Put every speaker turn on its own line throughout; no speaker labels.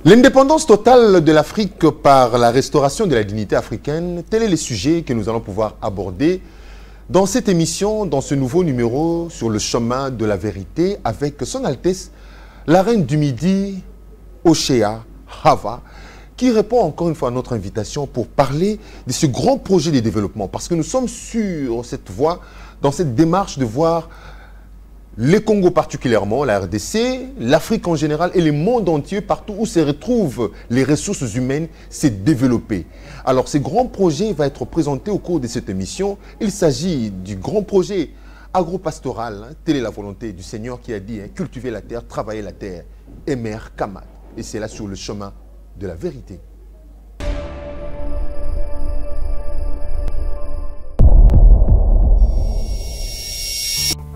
L'indépendance totale de l'Afrique par la restauration de la dignité africaine, tel est le sujet que nous allons pouvoir aborder dans cette émission, dans ce nouveau numéro sur le chemin de la vérité avec Son Altesse, la reine du Midi, Hosea Hava, qui répond encore une fois à notre invitation pour parler de ce grand projet de développement. Parce que nous sommes sur cette voie, dans cette démarche de voir le Congo particulièrement, la RDC, l'Afrique en général et le monde entier, partout où se retrouvent les ressources humaines, s'est développé. Alors, ce grand projet va être présenté au cours de cette émission. Il s'agit du grand projet agropastoral, telle est la volonté du Seigneur qui a dit, cultiver la terre, travailler la terre, Emer Kamat. Et c'est là sur le chemin de la vérité.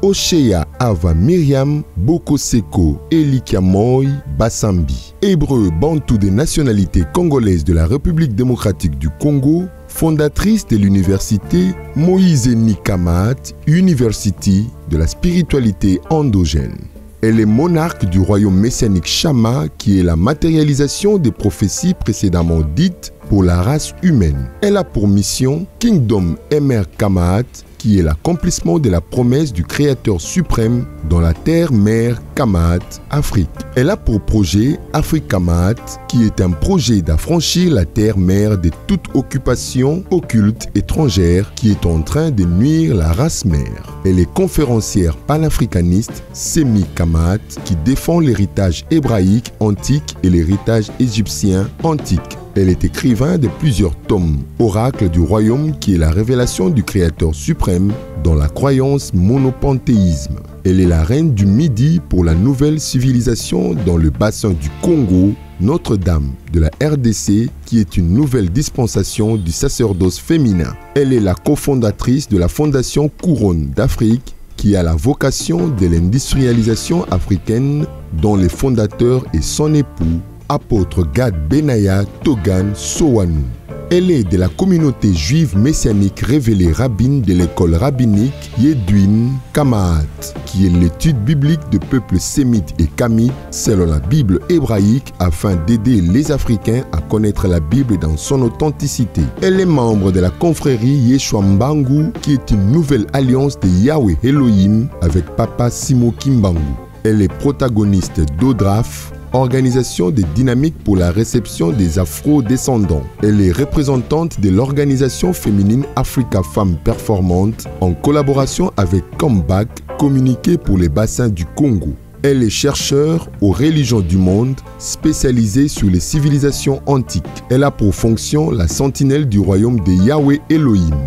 Hosea Hava Myriam Bokoseko Elikiamoy Bassambi, hébreu bantou des nationalités congolaises de la République démocratique du Congo, fondatrice de l'université Moïse Nikamat University de la spiritualité endogène. Elle est monarque du royaume messianique Shama, qui est la matérialisation des prophéties précédemment dites pour la race humaine. Elle a pour mission Kingdom Emer Kamat, qui est l'accomplissement de la promesse du Créateur suprême dans la terre-mère Kamat, Afrique. Elle a pour projet Afrikamat, qui est un projet d'affranchir la terre-mère de toute occupation occulte étrangère qui est en train de nuire la race mère. Elle est conférencière panafricaniste Semi-Kamat qui défend l'héritage hébraïque antique et l'héritage égyptien antique. Elle est écrivain de plusieurs tomes, Oracle du royaume qui est la révélation du Créateur suprême dans la croyance monopanthéisme. Elle est la reine du Midi pour la nouvelle civilisation dans le bassin du Congo, Notre-Dame de la RDC qui est une nouvelle dispensation du sacerdoce féminin. Elle est la cofondatrice de la fondation Couronne d'Afrique qui a la vocation de l'industrialisation africaine dont les fondateurs et son époux apôtre Gad Benaya Togan Sowanou. Elle est de la communauté juive messianique révélée rabbine de l'école rabbinique Yedouin Kamaat, qui est l'étude biblique de peuples sémites et kamites selon la Bible hébraïque afin d'aider les Africains à connaître la Bible dans son authenticité. Elle est membre de la confrérie Yeshua Mbangu, qui est une nouvelle alliance de Yahweh Elohim avec Papa Simo Kimbangu. Elle est protagoniste d'Odraf, organisation des dynamiques pour la réception des afro-descendants. Elle est représentante de l'organisation féminine Africa Femmes Performantes en collaboration avec Comeback, communiqué pour les bassins du Congo. Elle est chercheure aux religions du monde, spécialisée sur les civilisations antiques. Elle a pour fonction la sentinelle du royaume de Yahweh Elohim.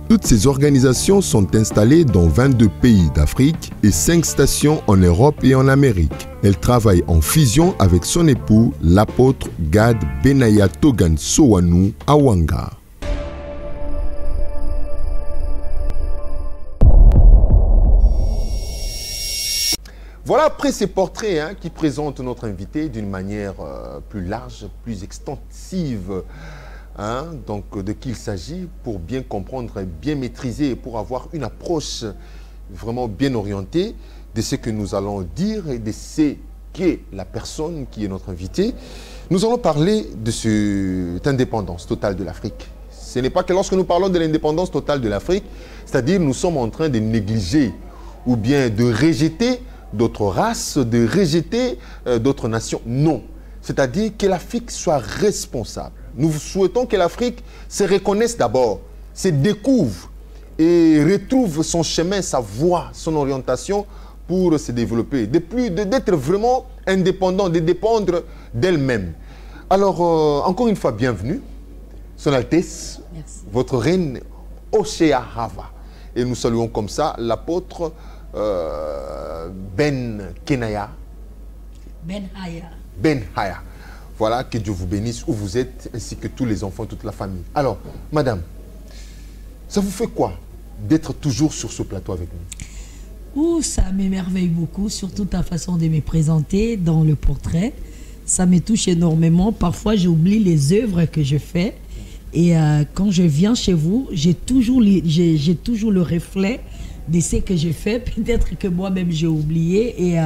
Toutes ces organisations sont installées dans 22 pays d'Afrique et 5 stations en Europe et en Amérique. Elle travaille en fusion avec son époux, l'apôtre Gad Benaya Togan Sowanou à Ouanga.
Voilà, après ces portraits qui présentent notre invité d'une manière plus large, plus extensive. Donc de qui il s'agit pour bien comprendre, bien maîtriser, pour avoir une approche vraiment bien orientée de ce que nous allons dire et de ce qu'est la personne qui est notre invité. Nous allons parler de cette indépendance totale de l'Afrique. Ce n'est pas que lorsque nous parlons de l'indépendance totale de l'Afrique, c'est-à-dire nous sommes en train de négliger ou bien de rejeter d'autres races, de rejeter d'autres nations. Non. C'est-à-dire que l'Afrique soit responsable. Nous souhaitons que l'Afrique se reconnaisse d'abord, se découvre et retrouve son chemin, sa voie, son orientation pour se développer, d'être vraiment indépendant, de dépendre d'elle-même. Alors, encore une fois, bienvenue, Son Altesse, merci. Votre reine Hosea Hava. Et nous saluons comme ça l'apôtre Ben Kenaya.
Ben Haya.
Ben Haya. Voilà, que Dieu vous bénisse où vous êtes, ainsi que tous les enfants, toute la famille. Alors, madame, ça vous fait quoi d'être toujours sur ce plateau avec nous?
Ouh, ça m'émerveille beaucoup, surtout ta façon de me présenter dans le portrait. Ça me touche énormément. Parfois, j'oublie les œuvres que je fais. Et quand je viens chez vous, j'ai toujours le reflet de ce que j'ai fait. Peut-être que moi-même, j'ai oublié. Et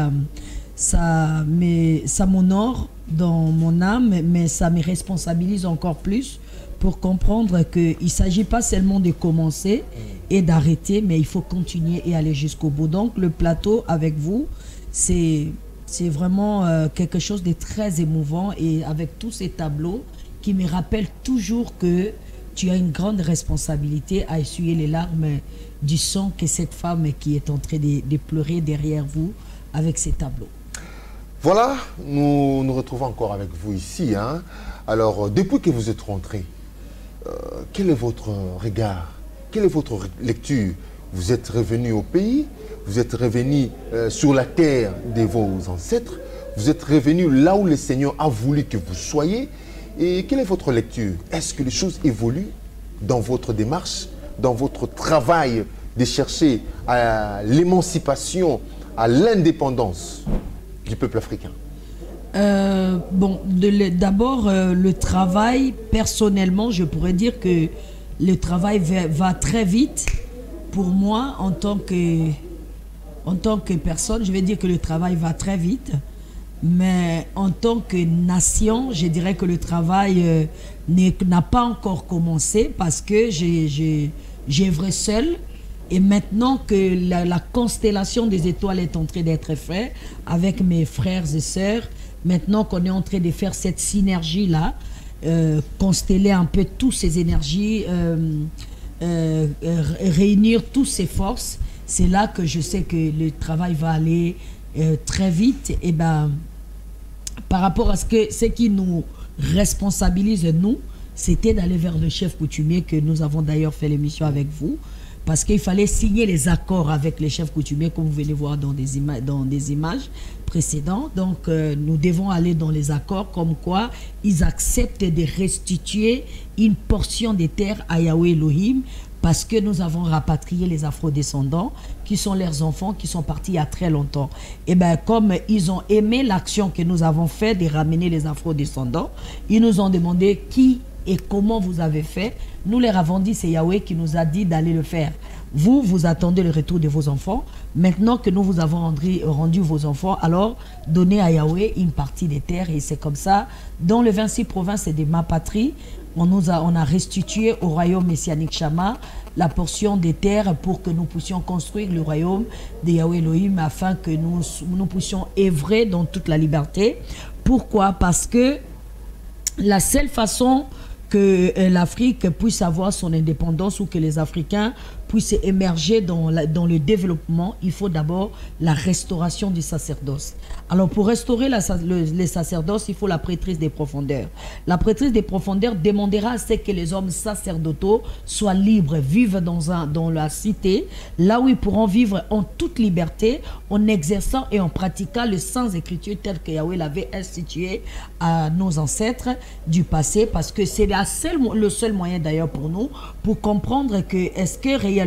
ça m'honore dans mon âme, mais ça me responsabilise encore plus pour comprendre qu'il ne s'agit pas seulement de commencer et d'arrêter, mais il faut continuer et aller jusqu'au bout. Donc le plateau avec vous, c'est vraiment quelque chose de très émouvant, et avec tous ces tableaux qui me rappellent toujours que tu as une grande responsabilité à essuyer les larmes du sang que cette femme qui est en train de pleurer derrière vous avec ces tableaux.
Voilà, nous nous retrouvons encore avec vous ici. Hein. Alors, depuis que vous êtes rentré, quel est votre regard? Quelle est votre lecture? Vous êtes revenu au pays, vous êtes revenu sur la terre de vos ancêtres, vous êtes revenu là où le Seigneur a voulu que vous soyez. Et quelle est votre lecture? Est-ce que les choses évoluent dans votre démarche, dans votre travail de chercher à l'émancipation, à l'indépendance du peuple africain?
Bon, d'abord, le travail, personnellement, je pourrais dire que le travail va très vite. Pour moi, en tant que personne, je vais dire que le travail va très vite. Mais en tant que nation, je dirais que le travail n'a pas encore commencé, parce que j'ai œuvré seul. Et maintenant que la constellation des étoiles est en train d'être faite avec mes frères et sœurs, maintenant qu'on est en train de faire cette synergie-là, consteller un peu toutes ces énergies, réunir toutes ces forces, c'est là que je sais que le travail va aller très vite. Et ben, par rapport à ce qui nous responsabilise, nous, c'était d'aller vers le chef coutumier, que nous avons d'ailleurs fait l'émission avec vous, parce qu'il fallait signer les accords avec les chefs coutumiers, comme vous venez voir dans des images précédentes. Donc, nous devons aller dans les accords, comme quoi ils acceptent de restituer une portion des terres à Yahweh Elohim, parce que nous avons rapatrié les afro-descendants, qui sont leurs enfants, qui sont partis il y a très longtemps. Et bien, comme ils ont aimé l'action que nous avons faite de ramener les afro-descendants, ils nous ont demandé qui et comment vous avez fait. Nous leur avons dit, c'est Yahweh qui nous a dit d'aller le faire. Vous attendez le retour de vos enfants. Maintenant que nous vous avons rendu vos enfants, alors donnez à Yahweh une partie des terres. Et c'est comme ça, dans les 26 provinces de ma patrie, on a restitué au royaume messianique Shama la portion des terres pour que nous puissions construire le royaume de Yahweh Elohim, afin que nous puissions œuvrer dans toute la liberté. Pourquoi? Parce que la seule façon que l'Afrique puisse avoir son indépendance, ou que les Africains puissent émerger dans le développement, il faut d'abord la restauration du sacerdoce. Alors, pour restaurer les sacerdoces, il faut la prêtrise des profondeurs. La prêtrise des profondeurs demandera à ce que les hommes sacerdotaux soient libres, vivent dans la cité, là où ils pourront vivre en toute liberté, en exerçant et en pratiquant le sans écriture tel que Yahweh l'avait institué à nos ancêtres du passé, parce que c'est le seul moyen d'ailleurs pour nous, pour comprendre que est-ce que réellement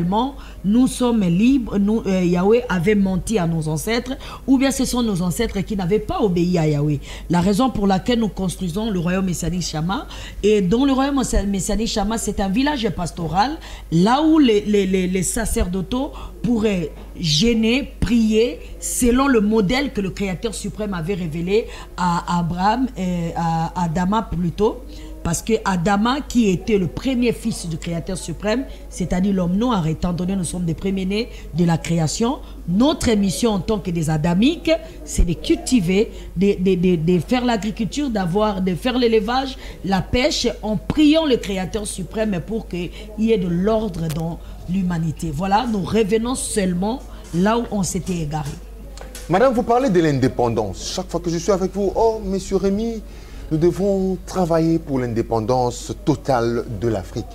nous sommes libres, Yahweh avait menti à nos ancêtres, ou bien ce sont nos ancêtres qui n'avaient pas obéi à Yahweh. La raison pour laquelle nous construisons le royaume messianique Shama, et dans le royaume messianique Shama, c'est un village pastoral, là où les sacerdotaux pourraient gêner, prier, selon le modèle que le Créateur suprême avait révélé à Abraham, à Adama plutôt. Parce que Adama, qui était le premier fils du Créateur suprême, c'est-à-dire l'homme noir, étant donné que nous sommes des premiers-nés de la création, notre mission en tant que des adamiques, c'est de cultiver, de faire l'agriculture, de faire l'élevage, la pêche, en priant le Créateur suprême pour qu'il y ait de l'ordre dans l'humanité. Voilà, nous revenons seulement là où on s'était égaré.
Madame, vous parlez de l'indépendance. Chaque fois que je suis avec vous, oh, monsieur Rémi, nous devons travailler pour l'indépendance totale de l'Afrique.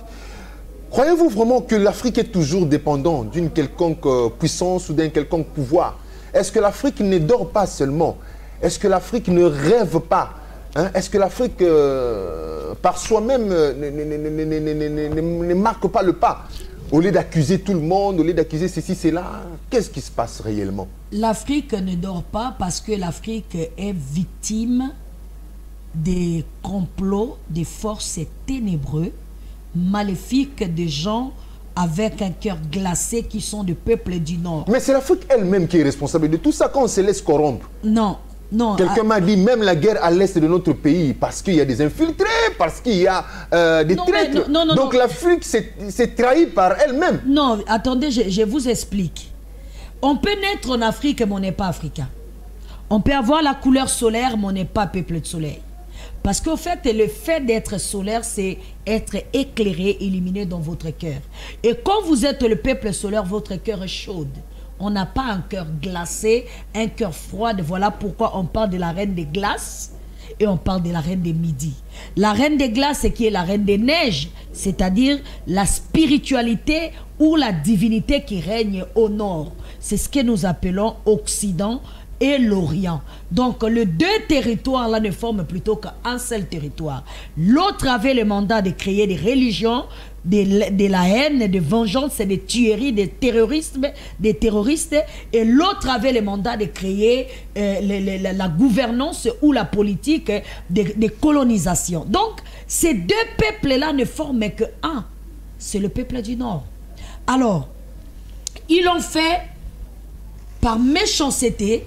Croyez-vous vraiment que l'Afrique est toujours dépendante d'une quelconque puissance ou d'un quelconque pouvoir? Est-ce que l'Afrique ne dort pas seulement? Est-ce que l'Afrique ne rêve pas? Est-ce que l'Afrique, par soi-même, ne marque pas le pas? Au lieu d'accuser tout le monde, au lieu d'accuser ceci, cela, qu'est-ce qui se passe réellement? L'Afrique
ne dort pas parce que l'Afrique est victime des complots, des forces ténébreux, maléfiques, des gens avec un cœur glacé qui sont du peuple du Nord.
Mais c'est l'Afrique elle-même qui est responsable de tout ça quand on se laisse corrompre.
Non, Non.
Quelqu'un m'a dit même la guerre à l'est de notre pays, parce qu'il y a des infiltrés, parce qu'il y a des traîtres. Donc l'Afrique s'est trahie par elle-même.
Non, attendez, je vous explique. On peut naître en Afrique, mais on n'est pas africain. On peut avoir la couleur solaire, mais on n'est pas peuple de soleil. Parce qu'au fait, le fait d'être solaire, c'est être éclairé, illuminé dans votre cœur. Et quand vous êtes le peuple solaire, votre cœur est chaud. On n'a pas un cœur glacé, un cœur froid. Voilà pourquoi on parle de la reine des glaces et on parle de la reine des midis. La reine des glaces, c'est qui est la reine des neiges, c'est-à-dire la spiritualité ou la divinité qui règne au nord. C'est ce que nous appelons Occident et l'Orient. Donc, les deux territoires-là ne forment plutôt qu'un seul territoire. L'autre avait le mandat de créer des religions, de la haine, de vengeance, des tueries, des terroristes, et l'autre avait le mandat de créer la gouvernance ou la politique de colonisation. Donc, ces deux peuples-là ne forment qu'un. C'est le peuple du Nord. Alors, ils l'ont fait par méchanceté.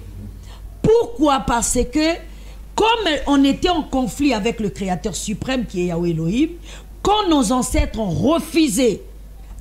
Pourquoi? Parce que, comme on était en conflit avec le Créateur suprême qui est Yahweh Elohim, quand nos ancêtres ont refusé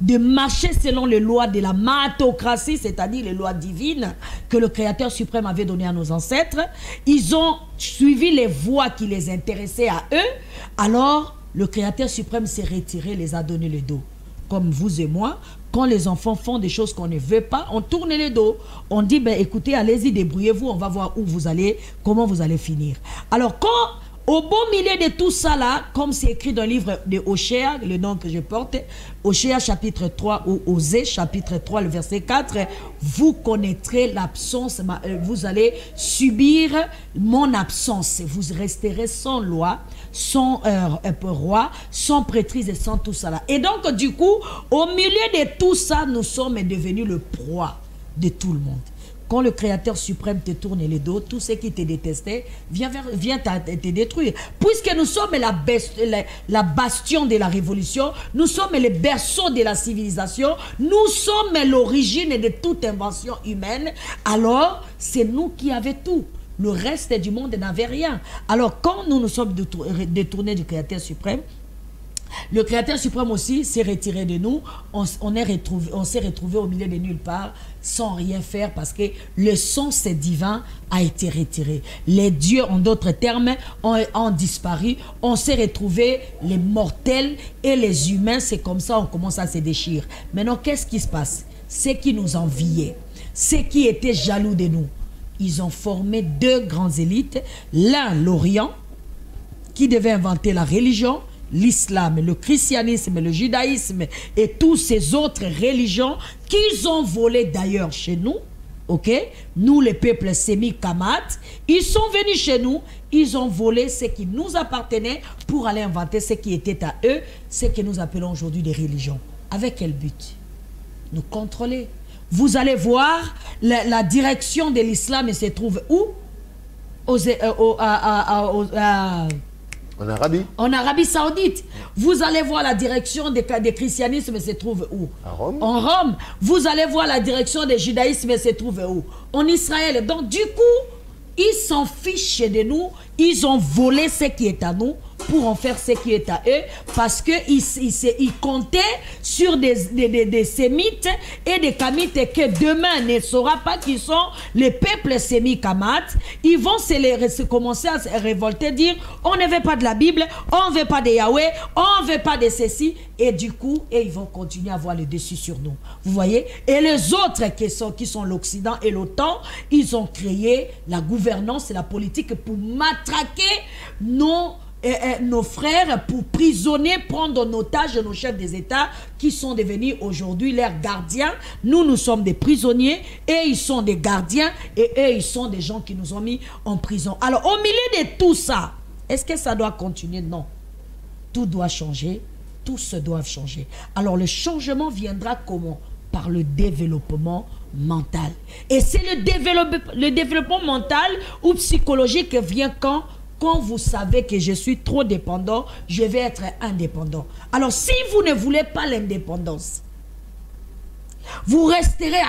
de marcher selon les lois de la maatocratie, c'est-à-dire les lois divines que le Créateur suprême avait données à nos ancêtres, ils ont suivi les voies qui les intéressaient à eux, alors le Créateur suprême s'est retiré, les a donné le dos. Comme vous et moi, quand les enfants font des choses qu'on ne veut pas, on tourne le dos. On dit, ben écoutez, allez-y, débrouillez-vous, on va voir où vous allez, comment vous allez finir. Alors quand, au beau milieu de tout ça là, comme c'est écrit dans le livre de Oshéa, le nom que je porte, Oshéa chapitre 3 ou Osée chapitre 3, le verset 4, vous connaîtrez l'absence, vous allez subir mon absence, vous resterez sans loi, sans roi, sans prêtrise et sans tout ça là. Et donc du coup, au milieu de tout ça, nous sommes devenus le proie de tout le monde. Quand le Créateur suprême te tourne les dos, tout ce qui te détestait vient te détruire. Puisque nous sommes la bastion de la révolution, nous sommes les berceaux de la civilisation, nous sommes l'origine de toute invention humaine, alors c'est nous qui avons tout. Le reste du monde n'avait rien. Alors quand nous nous sommes détournés du Créateur suprême, le Créateur suprême aussi s'est retiré de nous. On s'est retrouvé au milieu de nulle part sans rien faire parce que le sens divin a été retiré. Les dieux, en d'autres termes, ont disparu. On s'est retrouvé les mortels et les humains. C'est comme ça on commence à se déchirer. Maintenant, qu'est-ce qui se passe? Ceux qui nous enviaient, ceux qui étaient jaloux de nous, ils ont formé deux grandes élites. L'un, l'Orient, qui devait inventer la religion, l'islam, le christianisme, le judaïsme et toutes ces autres religions qu'ils ont volées d'ailleurs chez nous, ok? Nous, les peuples sémi-kamat, ils sont venus chez nous, ils ont volé ce qui nous appartenait pour aller inventer ce qui était à eux, ce que nous appelons aujourd'hui des religions. Avec quel but? Nous contrôler. Vous allez voir, la direction de l'islam se trouve où?
En Arabie.
En Arabie Saoudite. Vous allez voir la direction des christianismes se trouve où?
À Rome.
En Rome. Vous allez voir la direction des judaïsmes se trouve où? En Israël. Donc du coup, ils s'en fichent de nous. Ils ont volé ce qui est à nous pour en faire ce qui est à eux, parce qu'ils comptaient sur des sémites et des kamites que demain ne saura pas qui sont les peuples sémi-kamates. Ils vont commencer à se révolter, dire on ne veut pas de la Bible, on ne veut pas de Yahweh, on ne veut pas de ceci, et du coup, ils vont continuer à avoir le dessus sur nous. Vous voyez? Et les autres qui sont l'Occident et l'OTAN, ils ont créé la gouvernance et la politique pour matraquer nos frères, pour prisonnier, prendre en otage nos chefs des États qui sont devenus aujourd'hui leurs gardiens. Nous sommes des prisonniers et ils sont des gardiens et eux, ils sont des gens qui nous ont mis en prison. Alors, au milieu de tout ça, est-ce que ça doit continuer? Non. Tout doit changer. Tous se doivent changer. Alors, le changement viendra comment? Par le développement mental. Et c'est le développement mental ou psychologique vient quand vous savez que je suis trop dépendant, je vais être indépendant. Alors, si vous ne voulez pas l'indépendance, vous resterez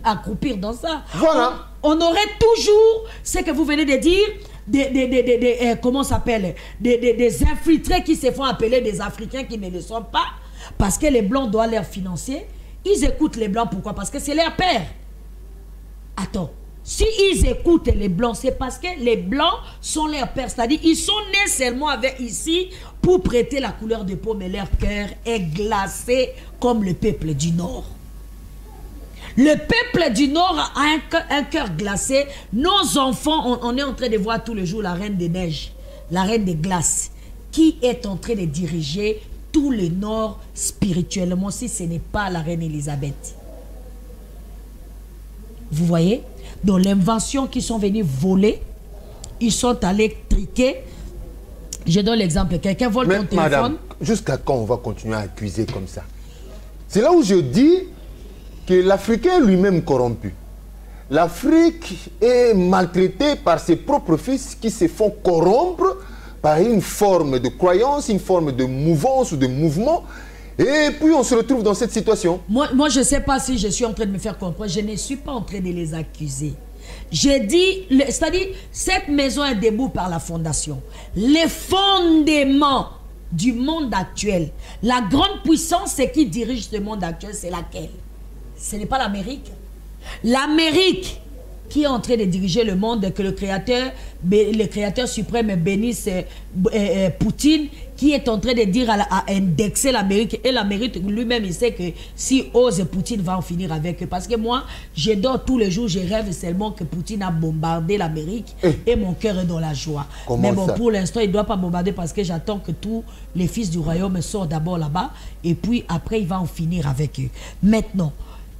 à croupir dans ça.
Voilà.
On aurait toujours ce que vous venez de dire, comment ça s'appelle, des infiltrés qui se font appeler des Africains qui ne le sont pas, parce que les Blancs doivent leur financer. Ils écoutent les Blancs, pourquoi? Parce que c'est leur père. Attends, si ils écoutent les Blancs, c'est parce que les Blancs sont leurs pères. C'est-à-dire, ils sont nés seulement avec ici pour prêter la couleur de peau, mais leur cœur est glacé comme le peuple du Nord. Le peuple du Nord a un cœur glacé. Nos enfants, on est en train de voir tous les jours la reine des neiges, la reine des glaces, qui est en train de diriger tout le Nord spirituellement, si ce n'est pas la reine Elisabeth. Vous voyez? Donc l'invention qui sont venus voler, ils sont allés triquer. Je donne l'exemple. Quelqu'un vole ton téléphone.
Madame, jusqu'à quand on va continuer à accuser comme ça? C'est là où je dis que l'Africain lui-même corrompu. L'Afrique est maltraitée par ses propres fils qui se font corrompre par une forme de croyance, une forme de mouvance ou de mouvement. Et puis on se retrouve dans cette situation.
Moi je ne sais pas si je suis en train de me faire comprendre. Je ne suis pas en train de les accuser. J'ai dit, c'est-à-dire, cette maison est debout par la fondation. Les fondements du monde actuel, la grande puissance qui dirige ce monde actuel, c'est laquelle? Ce n'est pas l'Amérique. L'Amérique qui est en train de diriger le monde, que le créateur suprême bénisse Poutine, qui est en train de dire à indexer l'Amérique. Et l'Amérique lui-même, il sait que si ose, Poutine va en finir avec eux. Parce que moi, je dors tous les jours, je rêve seulement que Poutine a bombardé l'Amérique et mon cœur est dans la joie. Mais bon, pour l'instant, il ne doit pas bombarder parce que j'attends que tous les fils du royaume sortent d'abord là-bas et puis après, il va en finir avec eux. Maintenant,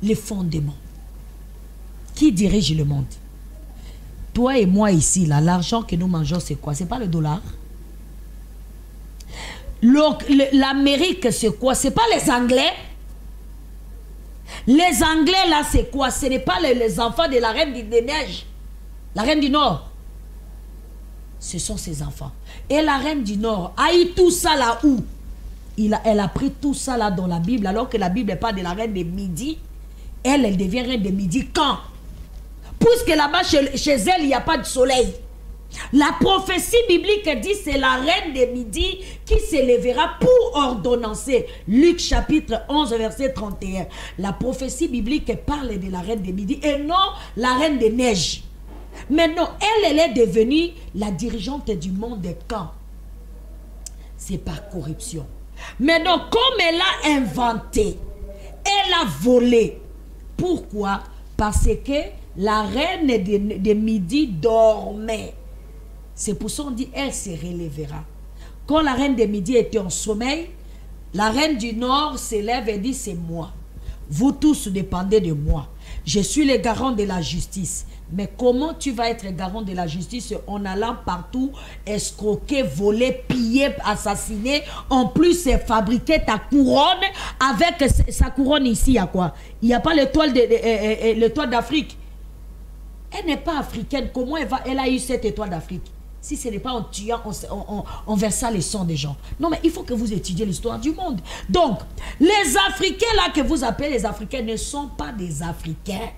les fondements. Qui dirige le monde? Toi et moi ici, là, l'argent que nous mangeons, c'est quoi? C'est pas le dollar. L'Amérique, c'est quoi? C'est pas les Anglais. Les Anglais, là, c'est quoi? Ce n'est pas les enfants de la reine des neiges, la reine du Nord. Ce sont ses enfants. Et la reine du Nord a eu tout ça là où? Elle a pris tout ça là dans la Bible, alors que la Bible n'est pas de la reine des Midi. Elle devient reine des Midi quand? Puisque là-bas, chez elle, il n'y a pas de soleil. La prophétie biblique dit c'est la reine des Midi qui s'élèvera pour ordonnancer. Luc chapitre 11, verset 31. La prophétie biblique parle de la reine des Midi et non la reine des neiges. Maintenant, elle est devenue la dirigeante du monde quand? C'est par corruption. Maintenant, comme elle a inventé, elle a volé. Pourquoi? Parce que la reine de Midi dormait. C'est pour ça qu'on dit elle se relèvera. Quand la reine de Midi était en sommeil, la reine du Nord s'élève et dit c'est moi. Vous tous dépendez de moi. Je suis le garant de la justice. Mais comment tu vas être garant de la justice en allant partout escroquer, voler, piller, assassiner, en plus fabriquer ta couronne avec sa couronne ici, il y a quoi? Il n'y a pas l'étoile d'Afrique. Elle n'est pas africaine. Comment elle a eu cette étoile d'Afrique? Si ce n'est pas en tuant, en versant les sangs des gens. Non, mais il faut que vous étudiez l'histoire du monde. Donc, les Africains là que vous appelez les Africains ne sont pas des Africains.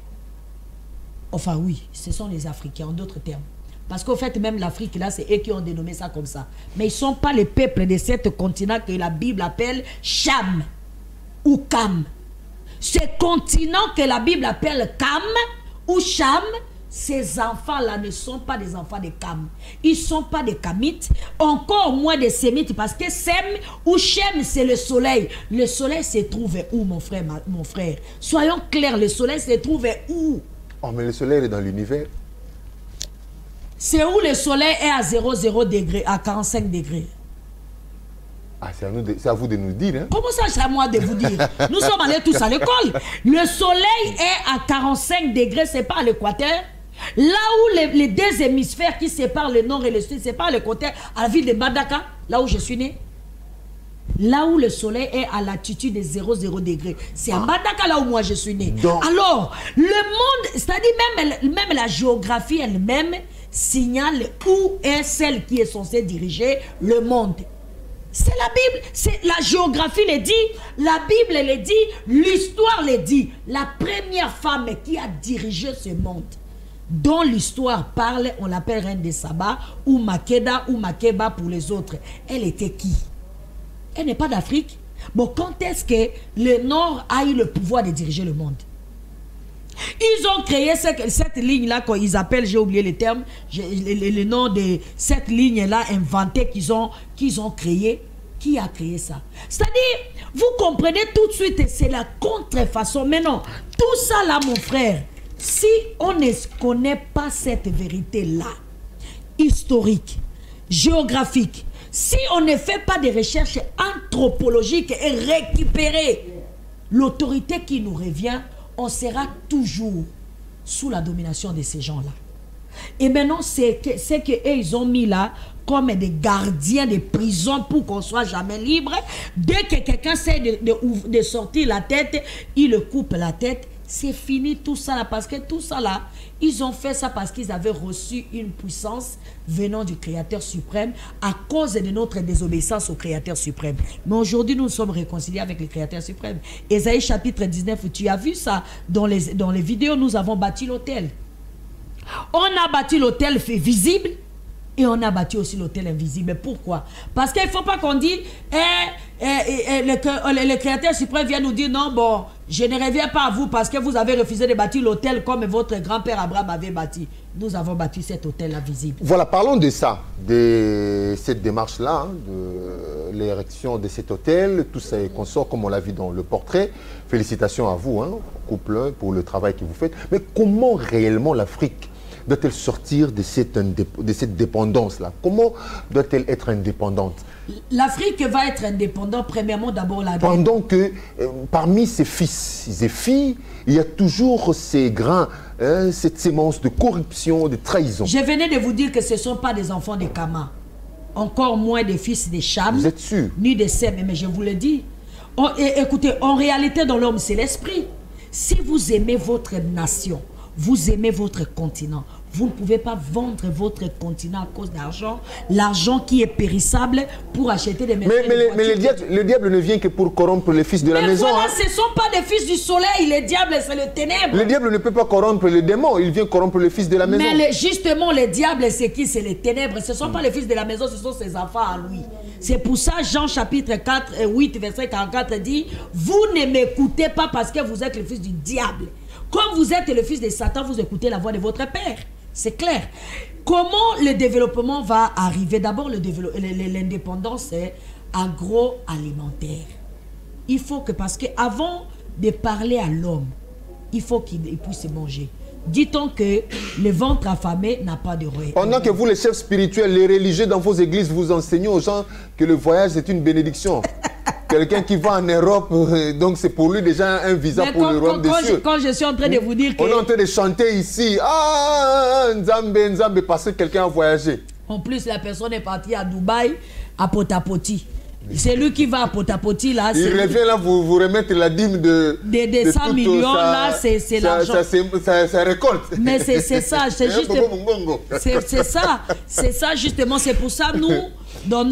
Enfin oui, ce sont les Africains, en d'autres termes. Parce qu'au fait, même l'Afrique, là, c'est eux qui ont dénommé ça comme ça. Mais ils ne sont pas les peuples de cet continent que la Bible appelle Cham ou Cam. Ce continent que la Bible appelle Cam ou Cham, ces enfants-là ne sont pas des enfants de Cam. Ils ne sont pas des Kamites, encore moins des Sémites, parce que Sem ou Shem, c'est le soleil. Le soleil se trouve où, mon frère, mon frère? Soyons clairs, le soleil se trouve où?
Oh, mais le soleil est dans l'univers.
C'est où le soleil est à 0,0 degrés, à 45 degrés.
Ah, c'est à vous de nous dire. Hein?
Comment ça, c'est à moi de vous dire? Nous sommes allés tous à l'école. Le soleil est à 45 degrés, c'est pas à l'équateur. Là où les deux hémisphères qui séparent le nord et le sud, c'est pas à l'équateur, à la ville de Badaka, là où je suis né. Là où le soleil est à latitude de 0,0 degrés. C'est à Badaka, là où moi je suis né. Donc, alors, le monde, c'est-à-dire même la géographie elle-même signale où est celle qui est censée diriger le monde. C'est la Bible, c'est la géographie le dit, la Bible le dit, l'histoire le dit. La première femme qui a dirigé ce monde, dont l'histoire parle, on l'appelle reine des Saba, ou Makeda, ou Makeba pour les autres. Elle était qui? Elle n'est pas d'Afrique. Bon, quand est-ce que le Nord a eu le pouvoir de diriger le monde? Ils ont créé cette ligne-là qu'ils appellent, j'ai oublié les termes, le nom de cette ligne-là inventée qu'ils ont créée. Qui a créé ça? C'est-à-dire, vous comprenez tout de suite, c'est la contrefaçon. Mais non, tout ça là, mon frère, si on ne connaît pas cette vérité-là, historique, géographique, si on ne fait pas des recherches anthropologiques et récupérer l'autorité qui nous revient, on sera toujours sous la domination de ces gens-là. Et maintenant, c'est que ils ont mis là comme des gardiens de prison pour qu'on soit jamais libre. Dès que quelqu'un essaie de sortir la tête, il le coupe la tête. C'est fini tout ça là, parce que tout ça là, ils ont fait ça parce qu'ils avaient reçu une puissance venant du Créateur suprême à cause de notre désobéissance au Créateur suprême. Mais aujourd'hui, nous sommes réconciliés avec le Créateur suprême. Ésaïe chapitre 19, tu as vu ça dans les vidéos, nous avons bâti l'autel. On a bâti l'autel visible et on a bâti aussi l'autel invisible. Pourquoi? Parce qu'il ne faut pas qu'on dise le Créateur suprême vient nous dire non, bon, je ne reviens pas à vous parce que vous avez refusé de bâtir l'autel comme votre grand-père Abraham avait bâti. Nous avons bâti cet autel invisible.
Voilà, parlons de ça, de cette démarche-là, hein, de l'érection de cet autel, tout ça et consorts, comme on l'a vu dans le portrait. Félicitations à vous, hein, couple, pour le travail que vous faites. Mais comment réellement l'Afrique doit-elle sortir de cette dépendance-là? Comment doit-elle être indépendante?
L'Afrique va être indépendante, premièrement, d'abord la...
Pendant que parmi ses fils et filles, il y a toujours ces grains, cette sémence de corruption, de trahison.
Je venais de vous dire que ce ne sont pas des enfants de Kama. Encore moins des fils de Cham.
Vous êtes sûr?
Ni de Sem, mais je vous le dis. Écoutez, en réalité, dans l'homme, c'est l'esprit. Si vous aimez votre nation, vous aimez votre continent, vous ne pouvez pas vendre votre continent à cause d'argent, l'argent qui est périssable pour acheter des maisons.
Mais le diable ne vient que pour corrompre les fils de la maison.
Voilà,
hein.
ce ne sont pas des fils du soleil, le diable c'est le ténèbre.
Le diable ne peut pas corrompre les démons, il vient corrompre les fils de la maison.
Mais justement, le diable c'est qui? C'est les ténèbres, ce ne sont pas les fils de la maison, ce sont ses enfants à lui. C'est pour ça, Jean chapitre 8, verset 44 dit, vous ne m'écoutez pas parce que vous êtes le fils du diable. Comme vous êtes le fils de Satan, vous écoutez la voix de votre père. C'est clair. Comment le développement va arriver? D'abord, l'indépendance est agroalimentaire. Il faut que, parce qu'avant de parler à l'homme, il faut qu'il puisse manger. Dit-on que le ventre affamé n'a pas de roi.
Pendant que vous, les chefs spirituels, les religieux dans vos églises, vous enseignez aux gens que le voyage est une bénédiction. Quelqu'un qui va en Europe, donc c'est pour lui déjà un visa pour le royaume des cieux.
Quand je suis en train de vous dire que...
On est en train de chanter ici, ah, Nzambe, Nzambe, parce que quelqu'un a voyagé.
En plus, la personne est partie à Dubaï, à Potapoti. C'est lui qui va à Potapoti, là.
Il revient là, vous remettre la dîme de
100 millions, là, c'est l'argent.
Ça récolte.
Mais c'est ça, c'est juste... C'est ça, justement. C'est pour ça, nous, dans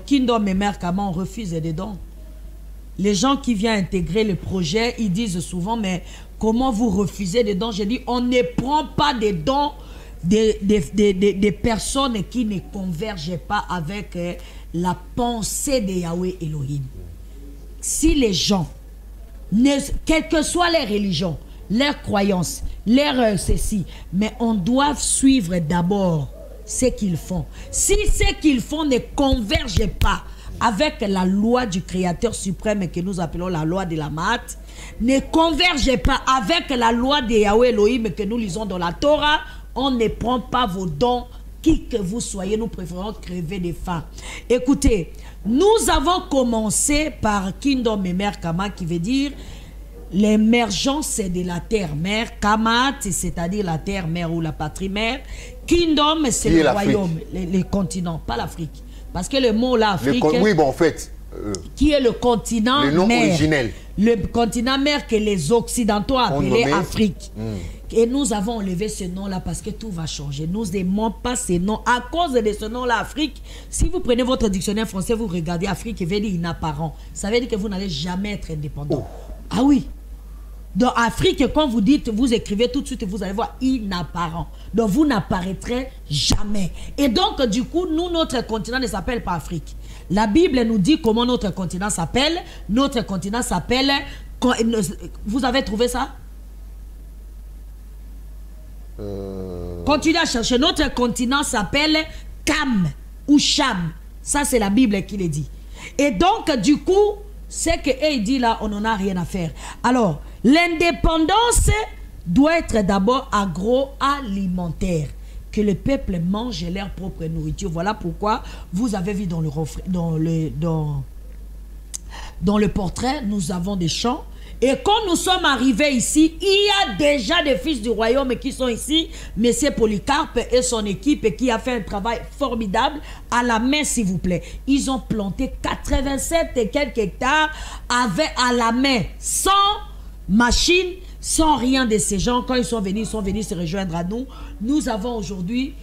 Kingdom et Mère Kama, on refuse des dons. Les gens qui viennent intégrer le projet, ils disent souvent, mais comment vous refusez des dons? J'ai dit, on ne prend pas des dons des personnes qui ne convergent pas avec la pensée de Yahweh Elohim. Si les gens, quelle que soit leur religion, leur croyance, leur ceci, mais on doit suivre d'abord ce qu'ils font. Si ce qu'ils font ne converge pas avec la loi du Créateur suprême que nous appelons la loi de la Mat, ne converge pas avec la loi de Yahweh Elohim que nous lisons dans la Torah, on ne prend pas vos dons, qui que vous soyez, nous préférons crever de faim. Écoutez, nous avons commencé par Kingdom et Mère Kama, qui veut dire l'émergence de la terre-mère. Kamat, c'est-à-dire la terre-mère ou la patrie-mère. Kingdom, c'est le royaume, les continents, pas l'Afrique. Parce que le mot là, Afrique...
Oui, bon, en fait...
qui est le continent
le nom
mère.
Originel.
Le continent mère que les Occidentaux appelaient Afrique. Et nous avons enlevé ce nom-là parce que tout va changer. Nous n'aimons pas ce nom. À cause de ce nom-là, Afrique, si vous prenez votre dictionnaire français, vous regardez Afrique et vous dites inapparent. Ça veut dire que vous n'allez jamais être indépendant. Oh. Ah oui. Dans Afrique, quand vous dites, vous écrivez tout de suite, vous allez voir inapparent. Donc vous n'apparaîtrez jamais. Et donc du coup, nous, notre continent ne s'appelle pas Afrique. La Bible nous dit comment notre continent s'appelle. Notre continent s'appelle... Vous avez trouvé ça? Continuez à chercher. Notre continent s'appelle Cam ou Cham. Ça, c'est la Bible qui le dit. Et donc, du coup, c'est que il dit là, on n'en a rien à faire. Alors, l'indépendance doit être d'abord agroalimentaire. Que le peuple mange leur propre nourriture. Voilà pourquoi vous avez vu dans le portrait, nous avons des champs. Et quand nous sommes arrivés ici, il y a déjà des fils du royaume qui sont ici. Monsieur Polycarpe et son équipe qui a fait un travail formidable à la main, s'il vous plaît. Ils ont planté 87 et quelques hectares à la main, sans machine, sans rien de ces gens. Quand ils sont venus se rejoindre à nous. Nous avons aujourd'hui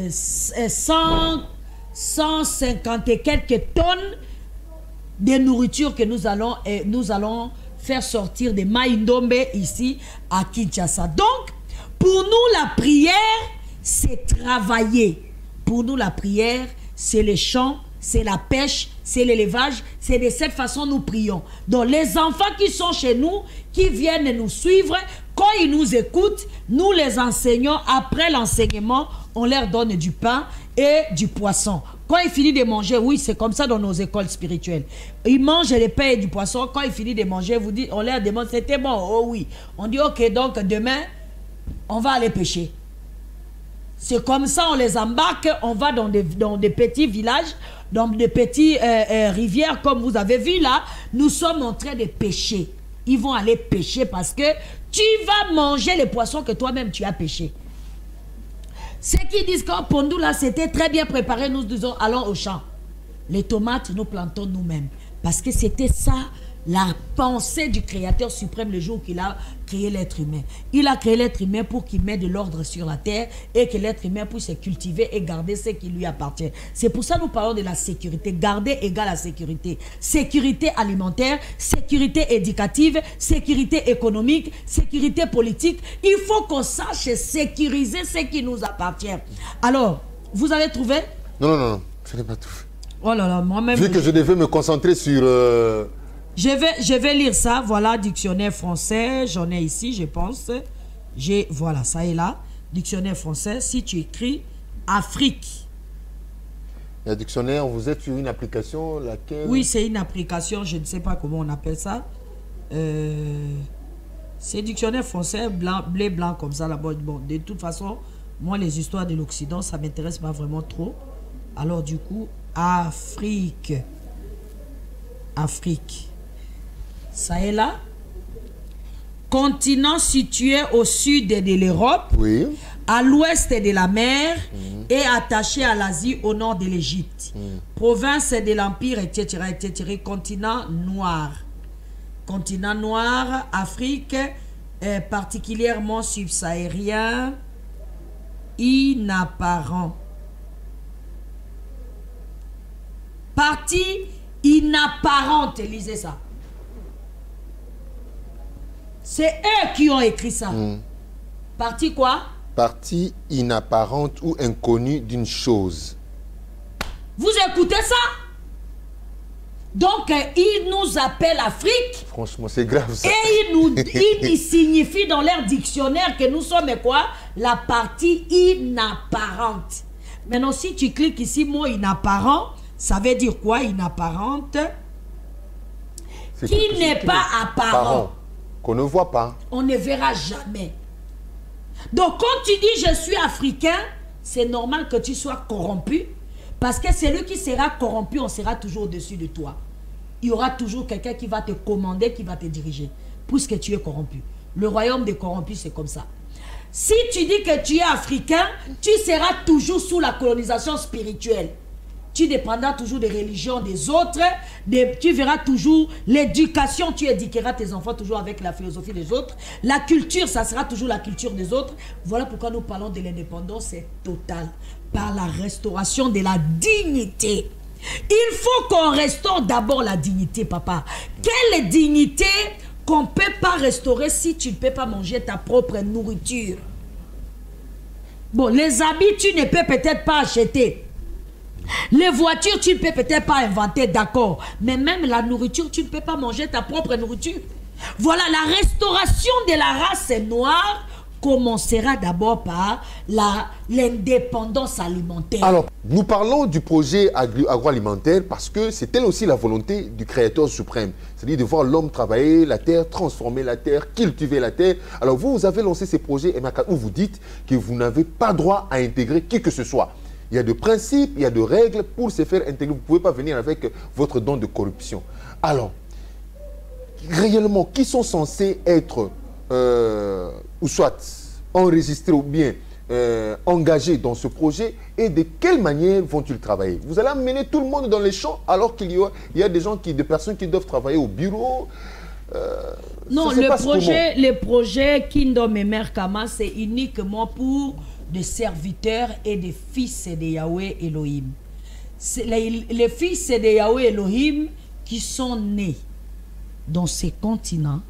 150 et quelques tonnes de nourriture que nous allons faire sortir de Maïndombe ici à Kinshasa. Donc, pour nous, la prière, c'est travailler. Pour nous, la prière, c'est les champs, c'est la pêche, c'est l'élevage. C'est de cette façon que nous prions. Donc, les enfants qui sont chez nous, qui viennent nous suivre, quand ils nous écoutent, nous les enseignons. Après l'enseignement, on leur donne du pain et du poisson. Quand il finit de manger, oui, c'est comme ça dans nos écoles spirituelles. Ils mangent le pain et du poisson. Quand il finit de manger, on leur demande, c'était bon? Oh oui. On dit, ok, donc demain, on va aller pêcher. C'est comme ça, on les embarque, on va dans des petits villages, dans des petites rivières, comme vous avez vu là. Nous sommes en train de pêcher. Ils vont aller pêcher parce que tu vas manger les poissons que toi-même tu as pêchés. Ceux qui disent que pour nous, là, c'était très bien préparé, nous disons, allons au champ. Les tomates, nous plantons nous-mêmes. Parce que c'était ça, la pensée du Créateur suprême le jour qu'il a créé l'être humain. Il a créé l'être humain pour qu'il mette de l'ordre sur la terre et que l'être humain puisse se cultiver et garder ce qui lui appartient. C'est pour ça que nous parlons de la sécurité. Garder égale à sécurité. Sécurité alimentaire, sécurité éducative, sécurité économique, sécurité politique. Il faut qu'on sache sécuriser ce qui nous appartient. Alors, vous avez trouvé?
Non, je n'ai pas tout.
Oh là là, moi-même...
Vu que je devais me concentrer sur...
Je vais lire ça. Voilà, dictionnaire français. J'en ai ici, je pense. Voilà, ça est là. Dictionnaire français. Si tu écris Afrique.
Le dictionnaire, vous êtes sur une application, laquelle...
Oui, c'est une application. Je ne sais pas comment on appelle ça. C'est dictionnaire français, bleu, blanc, comme ça. Là-bas. Bon, de toute façon, moi, les histoires de l'Occident, ça ne m'intéresse pas vraiment trop. Alors, du coup, Afrique. Ça est là. Continent situé au sud de l'Europe,
oui,
à l'ouest de la mer et attaché à l'Asie au nord de l'Égypte. Province de l'Empire, etc., etc. Continent noir. Continent noir, Afrique, particulièrement subsahárien, inapparent. Partie inapparente, lisez ça. C'est eux qui ont écrit ça. Partie quoi?
Partie inapparente ou inconnue d'une chose.
Vous écoutez ça? Donc, ils nous appellent Afrique.
Franchement, c'est grave ça.
Et ils signifient dans leur dictionnaire que nous sommes quoi? La partie inapparente. Maintenant, si tu cliques ici, mot inapparent, ça veut dire quoi, inapparente? Qui n'est pas apparent.
Qu'on ne voit pas.
On ne verra jamais. Donc, quand tu dis je suis africain, c'est normal que tu sois corrompu. Parce que celui qui sera corrompu, on sera toujours au-dessus de toi. Il y aura toujours quelqu'un qui va te commander, qui va te diriger. Puisque tu es corrompu. Le royaume des corrompus, c'est comme ça. Si tu dis que tu es africain, tu seras toujours sous la colonisation spirituelle. Tu dépendras toujours des religions des autres. Tu verras toujours l'éducation. Tu éduqueras tes enfants toujours avec la philosophie des autres. La culture, ça sera toujours la culture des autres. Voilà pourquoi nous parlons de l'indépendance totale. Par la restauration de la dignité. Il faut qu'on restaure d'abord la dignité, papa. Quelle dignité qu'on ne peut pas restaurer si tu ne peux pas manger ta propre nourriture. Bon, les habits, tu ne peux peut-être pas acheter. Les voitures, tu ne peux peut-être pas inventer, d'accord. Mais même la nourriture, tu ne peux pas manger ta propre nourriture. Voilà, la restauration de la race noire commencera d'abord par l'indépendance alimentaire.
Alors, nous parlons du projet agroalimentaire parce que c'est elle aussi la volonté du Créateur suprême. C'est-à-dire de voir l'homme travailler la terre, transformer la terre, cultiver la terre. Alors vous avez lancé ces projets où vous dites que vous n'avez pas droit à intégrer qui que ce soit. Il y a des principes, il y a des règles pour se faire intégrer. Vous ne pouvez pas venir avec votre don de corruption. Alors, réellement, qui sont censés être, ou soit enregistrés ou bien engagés dans ce projet et de quelle manière vont-ils travailler? Vous allez amener tout le monde dans les champs alors qu'il y a des personnes qui doivent travailler au bureau.
Non, le projet Kingdom et Mère Kama, c'est uniquement pour des serviteurs et des fils de Yahweh Elohim. Les fils de Yahweh Elohim qui sont nés dans ces continents,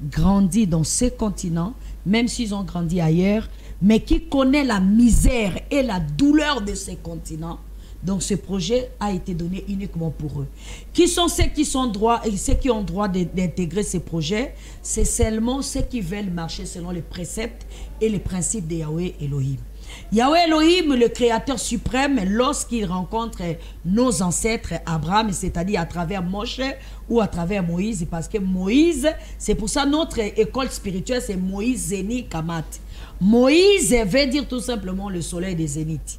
grandis dans ces continents, même s'ils ont grandi ailleurs, mais qui connaissent la misère et la douleur de ces continents. Donc ce projet a été donné uniquement pour eux. Qui sont ceux qui sont droits et ceux qui ont droit d'intégrer ces projets? C'est seulement ceux qui veulent marcher selon les préceptes et les principes de Yahweh Elohim. Yahweh Elohim, le Créateur suprême, lorsqu'il rencontre nos ancêtres Abraham, c'est-à-dire à travers Moshe ou à travers Moïse, parce que Moïse, c'est pour ça notre école spirituelle, c'est Moïse Zéni Kamat. Moïse veut dire tout simplement le soleil des zéniths.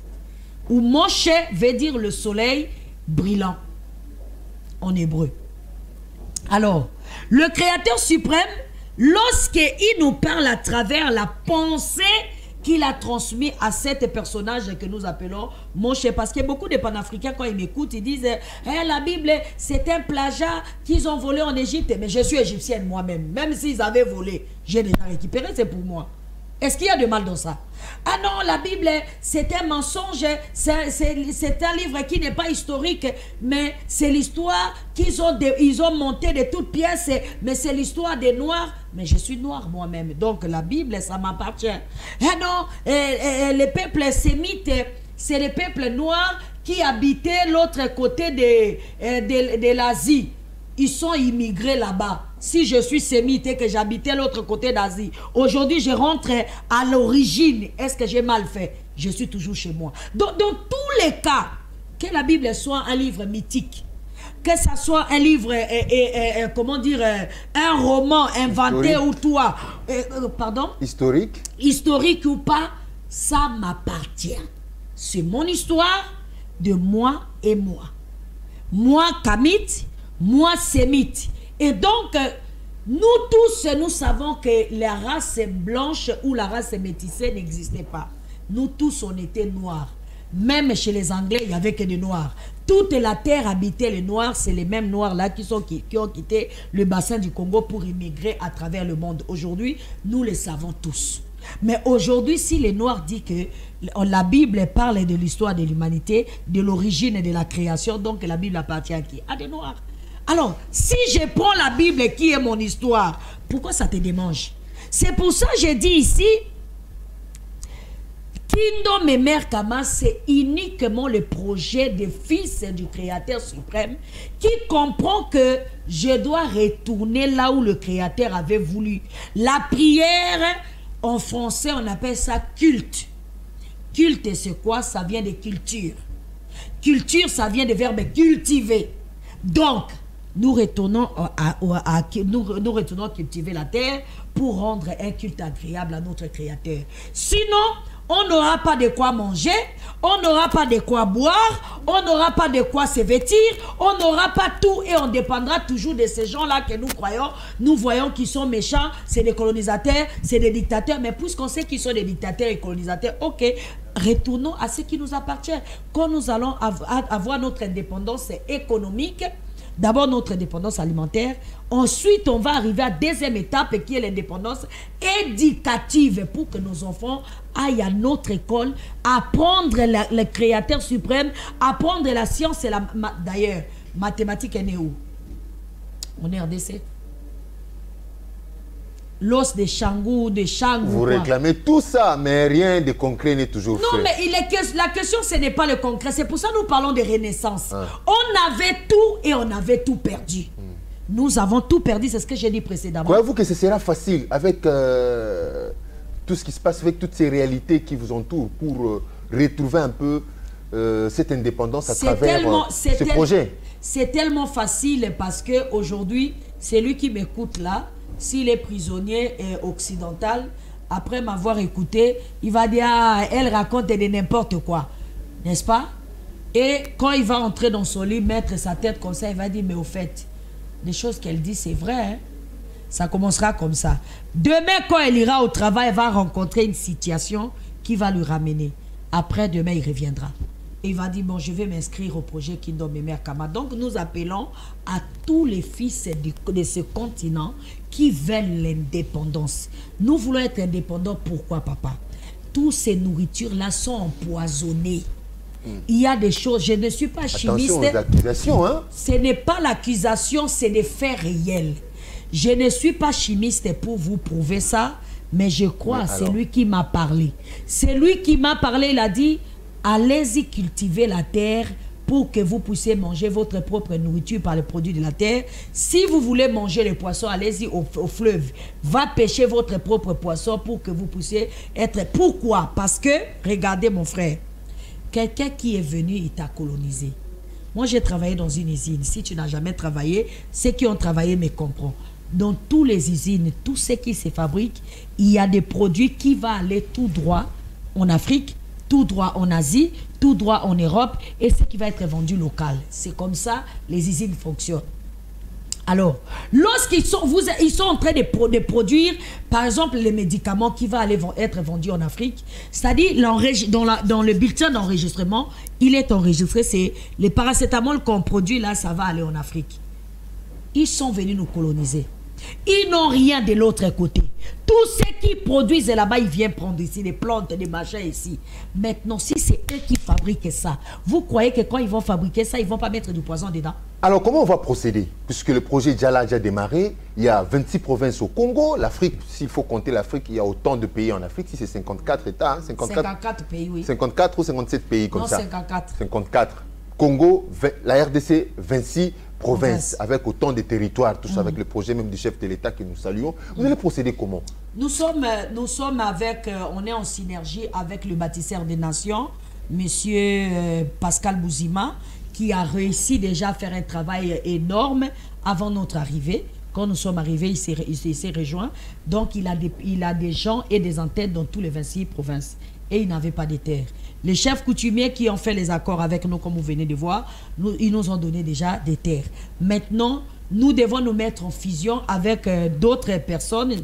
Ou Moshe veut dire le soleil brillant en hébreu. Alors, le Créateur suprême, lorsqu'il nous parle à travers la pensée qu'il a transmis à cet personnage que nous appelons Moshe, parce que beaucoup de panafricains, quand ils m'écoutent, ils disent la Bible, c'est un plagiat qu'ils ont volé en Égypte. Mais je suis égyptienne moi-même. Même s'ils avaient volé, j'ai déjà récupéré, c'est pour moi. Est-ce qu'il y a de mal dans ça? Ah non, la Bible, c'est un mensonge, c'est un livre qui n'est pas historique, mais c'est l'histoire qu'ils ont monté de toutes pièces, mais c'est l'histoire des Noirs. Mais je suis noire moi-même, donc la Bible, ça m'appartient. Ah non, les peuples sémites, c'est les peuples noirs qui habitaient l'autre côté de l'Asie. Ils sont immigrés là-bas. Si je suis sémite et que j'habitais l'autre côté d'Asie, aujourd'hui je rentre à l'origine. Est-ce que j'ai mal fait? Je suis toujours chez moi. Dans tous les cas, que la Bible soit un livre mythique, que ça soit un livre, comment dire, un roman inventé historique. Ou toi, pardon? Historique ou pas, ça m'appartient. C'est mon histoire de moi et moi. Moi, Kamite, moi, sémite. Et donc, nous tous, nous savons que la race blanche ou la race métissée n'existait pas. Nous tous, on était noirs. Même chez les Anglais, il n'y avait que des noirs. Toute la terre habitait les noirs. C'est les mêmes noirs-là qui ont quitté le bassin du Congo pour immigrer à travers le monde. Aujourd'hui, nous les savons tous. Mais aujourd'hui, si les Noirs disent que la Bible parle de l'histoire de l'humanité, de l'origine et de la création, donc la Bible appartient à qui? À des Noirs. Alors, si je prends la Bible qui est mon histoire, pourquoi ça te démange? C'est pour ça que j'ai dit ici, Kingdom et Mère Kama, c'est uniquement le projet des fils du Créateur suprême qui comprend que je dois retourner là où le Créateur avait voulu. La prière, en français, on appelle ça culte. Culte, c'est quoi? Ça vient de culture. Culture, ça vient du verbe cultiver. Donc, nous retournons nous retournons cultiver la terre pour rendre un culte agréable à notre Créateur. Sinon, on n'aura pas de quoi manger, on n'aura pas de quoi boire, on n'aura pas de quoi se vêtir, on n'aura pas tout et on dépendra toujours de ces gens-là que nous voyons qui sont méchants, c'est des colonisateurs, c'est des dictateurs. Mais puisqu'on sait qu'ils sont des dictateurs et colonisateurs, ok, retournons à ce qui nous appartient. Quand nous allons avoir notre indépendance économique, d'abord notre indépendance alimentaire, ensuite on va arriver à la deuxième étape qui est l'indépendance éducative pour que nos enfants aillent à notre école, apprendre le Créateur suprême, apprendre la science et d'ailleurs, mathématiques est né où? On est en RDC. l'os de Changou, de Changou.
Vous réclamez tout ça, mais rien de concret n'est toujours fait.
Non, mais la question, ce n'est pas le concret. C'est pour ça que nous parlons de renaissance. On avait tout et on avait tout perdu. Nous avons tout perdu, c'est ce que j'ai dit précédemment.
Croyez-vous que ce sera facile avec tout ce qui se passe, avec toutes ces réalités qui vous entourent pour retrouver un peu cette indépendance à travers ce projet?
C'est tellement facile parce qu'aujourd'hui, celui qui m'écoute là, s'il est prisonnier occidental, après m'avoir écouté, il va dire ah, elle raconte de n'importe quoi, n'est-ce pas? Et quand il va entrer dans son lit, mettre sa tête comme ça, il va dire mais au fait, les choses qu'elle dit c'est vrai, hein? Ça commencera comme ça. Demain, quand elle ira au travail, elle va rencontrer une situation qui va lui ramener. Après, demain, il reviendra. Et il va dire, bon, je vais m'inscrire au projet Kingdom et Mère Kama. Donc, nous appelons à tous les fils de ce continent qui veulent l'indépendance. Nous voulons être indépendants. Pourquoi, papa? Toutes ces nourritures-là sont empoisonnées. Il y a des choses, je ne suis pas chimiste.
Attention aux accusations, hein?
Ce n'est pas l'accusation, c'est des faits réels. Je ne suis pas chimiste pour vous prouver ça, mais je crois à celui qui m'a parlé. Celui qui m'a parlé, il a dit, allez-y cultiver la terre pour que vous puissiez manger votre propre nourriture par les produits de la terre. Si vous voulez manger les poissons, allez-y au fleuve. Va pêcher votre propre poisson pour que vous puissiez être... Pourquoi? Parce que, regardez mon frère, quelqu'un qui est venu, il t'a colonisé. Moi, j'ai travaillé dans une usine. Si tu n'as jamais travaillé, ceux qui ont travaillé me comprennent. Dans toutes les usines, tout ce qui se fabrique, il y a des produits qui vont aller tout droit en Afrique, tout droit en Asie, tout droit en Europe, et ce qui va être vendu local. C'est comme ça les usines fonctionnent. Alors, lorsqu'ils sont, ils sont en train de produire, par exemple, les médicaments qui vont être vendus en Afrique, c'est-à-dire dans le bulletin d'enregistrement, il est enregistré, c'est les paracétamol qu'on produit là, ça va aller en Afrique. Ils sont venus nous coloniser. Ils n'ont rien de l'autre côté. Tout ce qu'ils produisent là-bas, ils viennent prendre ici, des plantes, des machins ici. Maintenant, si c'est eux qui fabriquent ça, vous croyez que quand ils vont fabriquer ça, ils ne vont pas mettre du poison dedans?
Alors, comment on va procéder? Puisque le projet déjà a déjà démarré, il y a 26 provinces au Congo. L'Afrique, s'il faut compter l'Afrique, il y a autant de pays en Afrique. Si c'est 54 États, hein,
54 pays, oui.
54 ou 57 pays comme ça?
54.
54. Congo, la RDC, 26 provinces, avec autant de territoires, tout ça, avec le projet même du chef de l'État que nous saluons. Vous allez procéder comment? Nous sommes
avec, on est en synergie avec le bâtisseur des nations, monsieur Pascal Bouzima, qui a réussi déjà à faire un travail énorme avant notre arrivée. Quand nous sommes arrivés, il s'est rejoint. Donc, il a des gens et des antennes dans tous les 26 provinces. Et il n'avait pas de terre. Les chefs coutumiers qui ont fait les accords avec nous, comme vous venez de voir, ils nous ont donné déjà des terres. Maintenant, nous devons nous mettre en fusion avec d'autres personnes,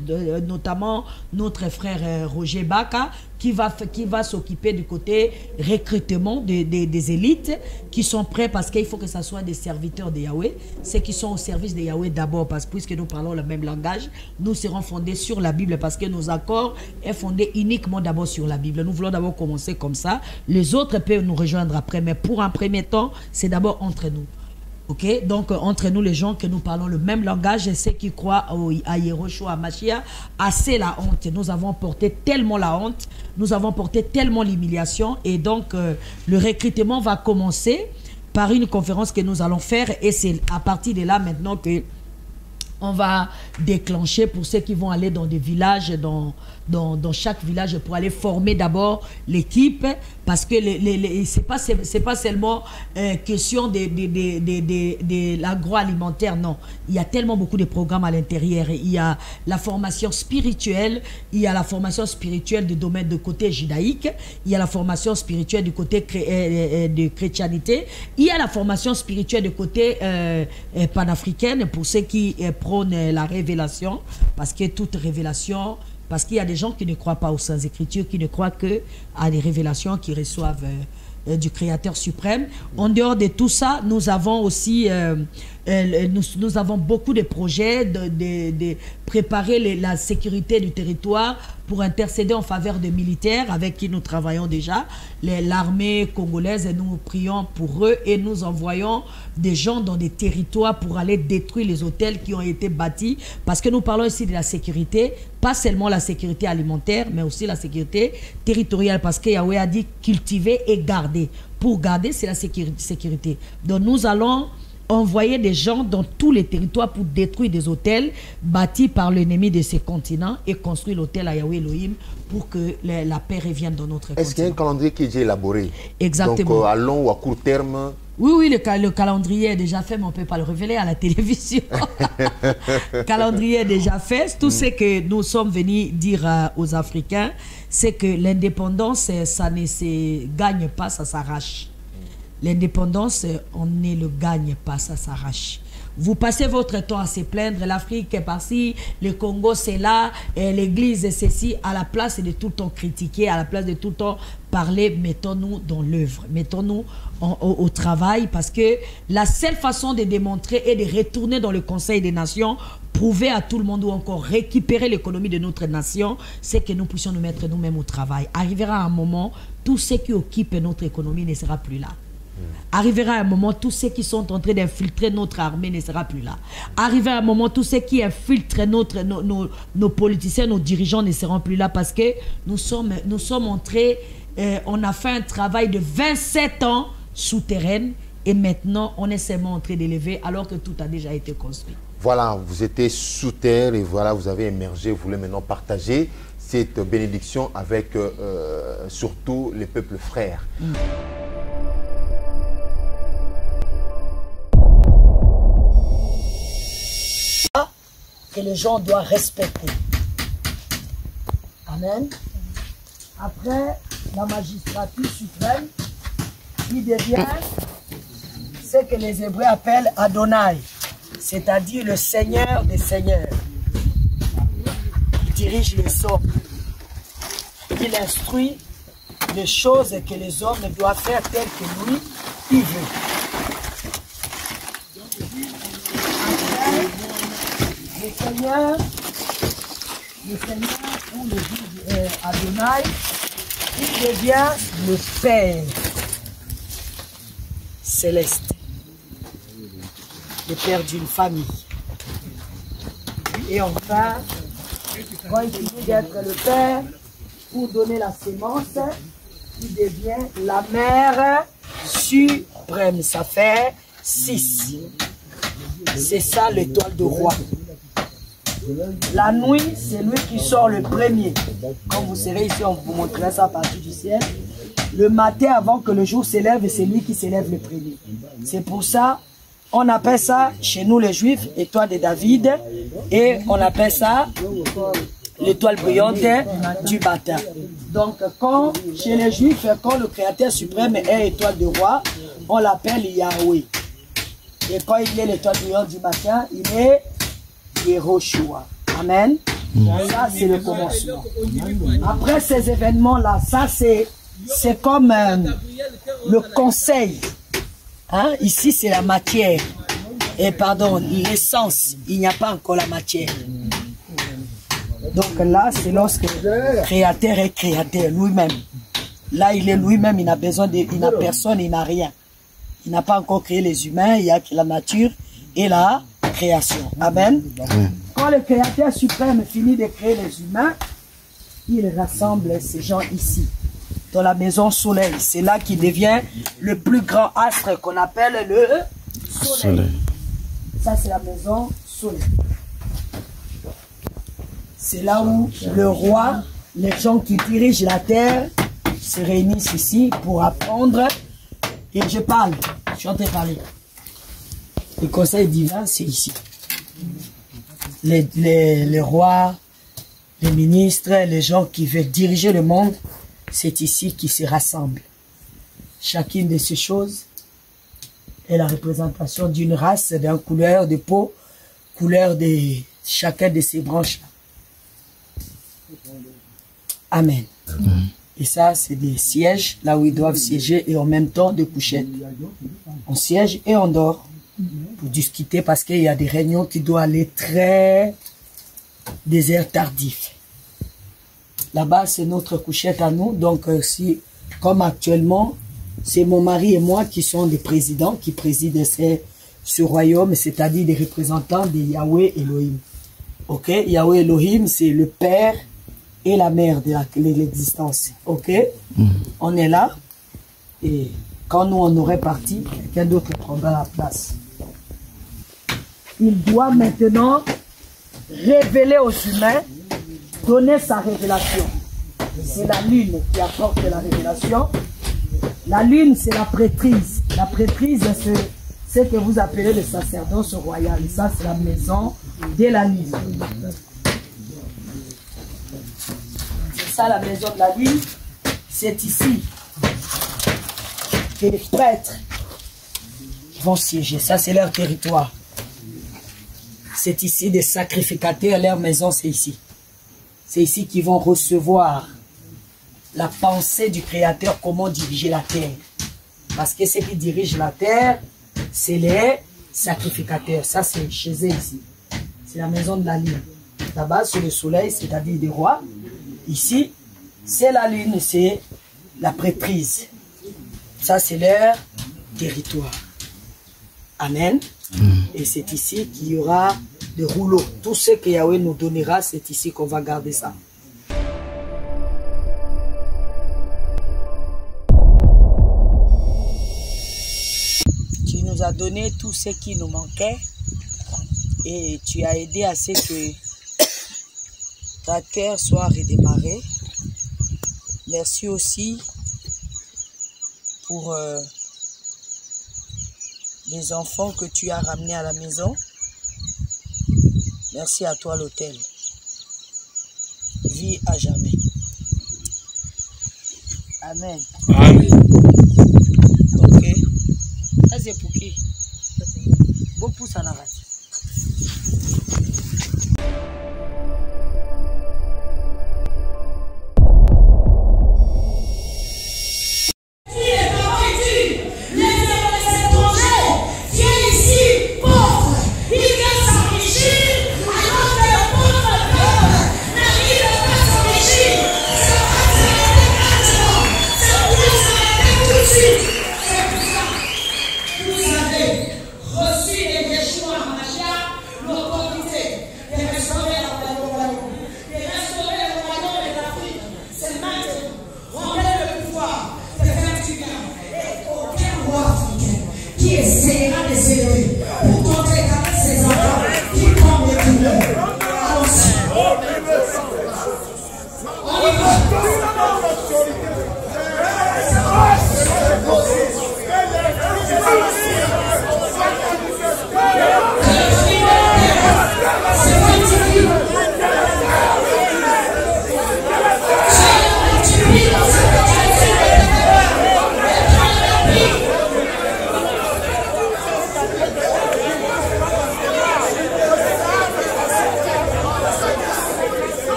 notamment notre frère Roger Baka, qui va s'occuper du côté recrutement des élites qui sont prêts, parce qu'il faut que ce soit des serviteurs de Yahweh, ceux qui sont au service de Yahweh d'abord, parce que puisque nous parlons le même langage, nous serons fondés sur la Bible, parce que nos accords sont fondés uniquement d'abord sur la Bible. Nous voulons d'abord commencer comme ça, les autres peuvent nous rejoindre après, mais pour un premier temps, c'est d'abord entre nous. Ok, donc entre nous les gens que nous parlons le même langage, et ceux qui croient à Yehoshua, à Mashiach, assez la honte. Nous avons porté tellement la honte, nous avons porté tellement l'humiliation, et donc le recrutement va commencer par une conférence que nous allons faire, et c'est à partir de là maintenant que on va déclencher pour ceux qui vont aller dans des villages, dans chaque village, pour aller former d'abord l'équipe, parce que c'est pas seulement question de l'agroalimentaire, non. Il y a tellement beaucoup de programmes à l'intérieur. Il y a la formation spirituelle, il y a la formation spirituelle du domaine de côté judaïque, il y a la formation spirituelle du côté de chrétienté, il y a la formation spirituelle du côté panafricaine pour ceux qui prônent la révélation, parce que toute révélation, parce qu'il y a des gens qui ne croient pas aux Saintes Écritures, qui ne croient qu'à des révélations qu'ils reçoivent du Créateur suprême. En dehors de tout ça, nous avons aussi nous avons beaucoup de projets de préparer la sécurité du territoire pour intercéder en faveur des militaires avec qui nous travaillons déjà, l'armée congolaise, et nous prions pour eux et nous envoyons des gens dans des territoires pour aller détruire les hôtels qui ont été bâtis, parce que nous parlons ici de la sécurité, pas seulement la sécurité alimentaire, mais aussi la sécurité territoriale, parce que Yahweh a dit cultiver et garder. Pour garder, c'est la sécurité. Donc nous allons envoyer des gens dans tous les territoires pour détruire des hôtels bâtis par l'ennemi de ces continents et construire l'hôtel à Yahweh Elohim pour que la paix revienne dans notre continent. Est-ce qu'il y a
un calendrier qui est déjà élaboré?
Exactement.
Donc à long ou à court terme?
Oui, le calendrier est déjà fait, mais on ne peut pas le révéler à la télévision. Le calendrier est déjà fait. Tout ce que nous sommes venus dire aux Africains, c'est que l'indépendance, ça ne se gagne pas, ça s'arrache. L'indépendance, on ne le gagne pas, ça s'arrache. Vous passez votre temps à se plaindre, l'Afrique est par-ci, le Congo c'est là, l'église c'est ceci, à la place de tout le temps critiquer, à la place de tout le temps parler, mettons-nous dans l'œuvre, mettons-nous au travail, parce que la seule façon de démontrer et de retourner dans le Conseil des Nations, prouver à tout le monde ou encore récupérer l'économie de notre nation, c'est que nous puissions nous mettre nous-mêmes au travail. Arrivera un moment, tout ce qui occupe notre économie ne sera plus là. Arrivera un moment, tous ceux qui sont en train d'infiltrer notre armée ne sera plus là. Arrivera un moment, tous ceux qui infiltrent nos politiciens, nos dirigeants ne seront plus là, parce que nous sommes entrés, on a fait un travail de 27 ans souterrain et maintenant on est seulement en train d'élever alors que tout a déjà été construit.
Voilà, vous étiez sous terre et voilà, vous avez émergé, vous voulez maintenant partager cette bénédiction avec surtout les peuples frères.
Que les gens doivent respecter. Amen. Après, la magistrature suprême, qui devient ce que les Hébreux appellent Adonai, c'est-à-dire le Seigneur des Seigneurs. Il dirige les hommes. Il instruit les choses que les hommes doivent faire telles que lui, il veut. Le Seigneur ou le juge Adonai, il devient le Père céleste, le Père d'une famille. Et enfin, quand il finit d'être le Père, pour donner la sémence, il devient la Mère suprême. Ça fait 6. C'est ça l'étoile de roi. La nuit, c'est lui qui sort le premier. Comme vous serez ici, on vous montrera ça à partir du ciel. Le matin, avant que le jour s'élève, c'est lui qui s'élève le premier. C'est pour ça, on appelle ça, chez nous les Juifs, étoile de David. Et on appelle ça l'étoile brillante du matin. Donc, chez les Juifs, quand le Créateur suprême est étoile de roi, on l'appelle Yahweh. Et quand il est l'étoile brillante du matin, il est Yehoshua. Amen. Ça, c'est le commencement. Après ces événements-là, ça, c'est comme le conseil. Hein? Ici, c'est la matière. Et pardon, l'essence. Il n'y a pas encore la matière. Donc là, c'est lorsque le Créateur est créateur lui-même. Là, il est lui-même, il n'a besoin de, il n'a personne, il n'a rien. Il n'a pas encore créé les humains, il y a que la nature et la création. Amen. Quand le Créateur suprême finit de créer les humains, il rassemble ces gens ici, dans la maison soleil. C'est là qu'il devient le plus grand astre qu'on appelle le soleil. Ça, c'est la maison soleil. C'est là où le roi, les gens qui dirigent la terre, se réunissent ici pour apprendre. Et je parle, je suis en train de parler. Le conseil divin, c'est ici. Les rois, les ministres, les gens qui veulent diriger le monde, c'est ici qu'ils se rassemblent. Chacune de ces choses est la représentation d'une race, d'une couleur de peau, couleur de chacun de ces branches-là. Amen. Et ça, c'est des sièges, là où ils doivent siéger, et en même temps des couchettes. On siège et on dort.
pour discuter parce qu'il y a des réunions qui doivent aller très des heures tardives. Là-bas, c'est notre couchette à nous. Donc, si, comme actuellement, c'est mon mari et moi qui sont des présidents, qui président ce royaume, c'est-à-dire des représentants de Yahweh Elohim. Ok? Yahweh Elohim, c'est le père et la mère de l'existence. Ok? On est là. Et quand nous, on aurait parti, quelqu'un d'autre prendra la place. Il doit maintenant révéler aux humains, donner sa révélation. C'est la lune qui apporte la révélation. La lune, c'est la prêtrise. La prêtrise, c'est ce que vous appelez le sacerdoce royal. Et ça, c'est la maison de la lune. C'est ça la maison de la lune. C'est ici que les prêtres vont siéger. Ça, c'est leur territoire. C'est ici des sacrificateurs, leur maison, c'est ici. C'est ici qu'ils vont recevoir la pensée du Créateur, comment diriger la terre. Parce que ceux qui dirigent la terre, c'est les sacrificateurs. Ça, c'est chez eux ici. C'est la maison de la lune. Là-bas, c'est le soleil, c'est-à-dire des rois. Ici, c'est la lune, c'est la prêtrise. Ça, c'est leur territoire. Amen. Et c'est ici qu'il y aura des rouleaux. Tout ce que Yahweh nous donnera, c'est ici qu'on va garder ça. Tu nous as donné tout ce qui nous manquait et tu as aidé à ce que ta terre soit redémarrée. Merci aussi pour les enfants que tu as ramenés à la maison. Merci à toi l'autel. Vis à jamais. Amen.
Amen.
Ok. Ça c'est pour qui? Bon pouce en arrêt.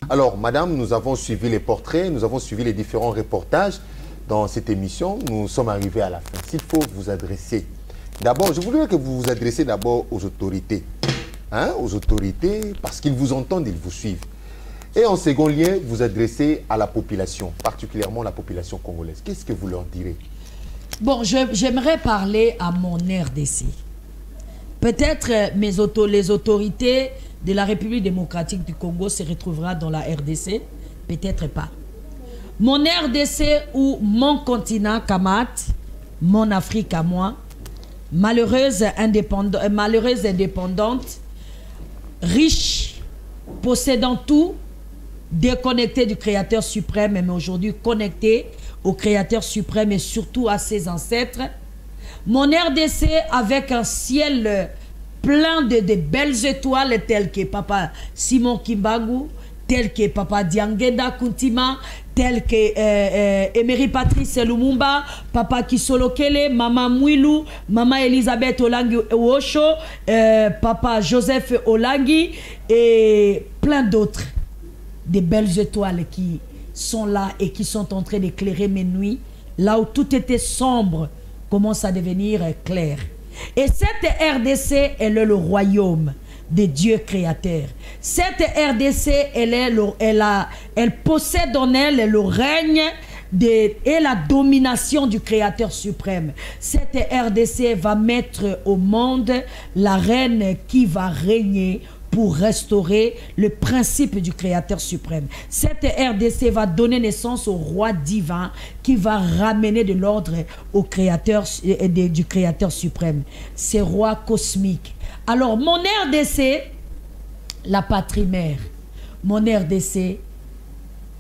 Alors, madame, nous avons suivi les portraits, nous avons suivi les différents reportages dans cette émission. Nous sommes arrivés à la fin. S'il faut vous adresser, d'abord, je voudrais que vous vous adressiez d'abord aux autorités. Hein, aux autorités, parce qu'ils vous entendent, ils vous suivent. Et en second lieu, vous adressez à la population, particulièrement la population congolaise. Qu'est-ce que vous leur direz?
Bon, j'aimerais parler à mon RDC. Peut-être les autorités de la République démocratique du Congo se retrouveront dans la RDC. Peut-être pas. Mon RDC ou mon continent Kamat, mon Afrique à moi, malheureuse indépendante, riche, possédant tout, déconnectée du Créateur suprême, mais aujourd'hui connectée au Créateur suprême et surtout à ses ancêtres. Mon RDC avec un ciel plein de belles étoiles telles que Papa Simon Kimbangu, telles que Papa Diangeda Kuntima, tels que Emery Patrice Lumumba, Papa Kisolo Kele, Maman Mouilou, Maman Elisabeth Olangi Osho, Papa Joseph Olangi et plein d'autres. Des belles étoiles qui sont là et qui sont en train d'éclairer mes nuits. Là où tout était sombre commence à devenir clair. Et cette RDC, elle est le royaume de Dieu créateur. Cette RDC, elle possède en elle le règne et la domination du Créateur suprême. Cette RDC va mettre au monde la reine qui va régner pour restaurer le principe du Créateur suprême. Cette RDC va donner naissance au roi divin qui va ramener de l'ordre au Créateur du Créateur suprême. Ces rois cosmiques. Alors, mon RDC, la patrie mère. Mon RDC,